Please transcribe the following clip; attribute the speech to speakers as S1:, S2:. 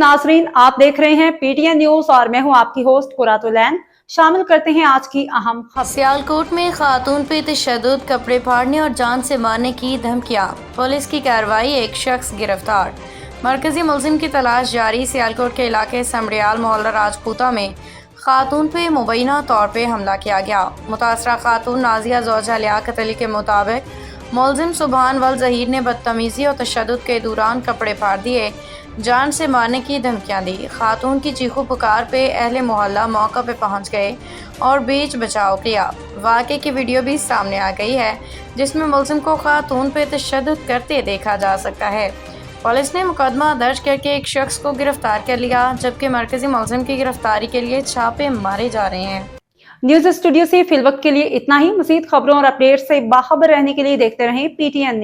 S1: नाजरीन, आप देख रहे हैं पीटीएन न्यूज और मैं हूं आपकी होस्ट कुरातुलैन। शामिल करते हैं आज की अहम खबर।
S2: सियालकोट में खातून पे तशद्दुद, कपड़े फाड़ने और जान से मारने की धमकियां, पुलिस की कार्रवाई, एक शख्स गिरफ्तार। मरकजी मुलजिम की तलाश जारी। सियालकोट के इलाके समड़ियाल मोहल्ला राजपूता में खातून पे मुबैना तौर पे हमला किया गया। मुतासरा खातून नाजिया ज़ौजा लियाकत अली के मुताबिक मुलजिम सुबहान वल ज़हीर ने बदतमीज़ी और तशद्दुद के दौरान कपड़े फाड़ दिए, जान से मारने की धमकियां दी। खातून की चीखो पुकार पे अहले मोहल्ला मौका पे पहुंच गए और बीच बचाव किया। वाक़े की वीडियो भी सामने आ गई है जिसमें मुलजिम को खातून पे तशद्दुद करते देखा जा सकता है। पुलिस ने मुकदमा दर्ज करके एक शख्स को गिरफ्तार कर लिया, जबकि मरकजी मुलजिम की गिरफ्तारी के लिए छापे मारे जा रहे हैं।
S1: न्यूज स्टूडियो से फिलवक्त के लिए इतना ही। मज़ीद खबरों और अपडेट से बाखबर रहने के लिए देखते रहें पीटीएन न्यूज।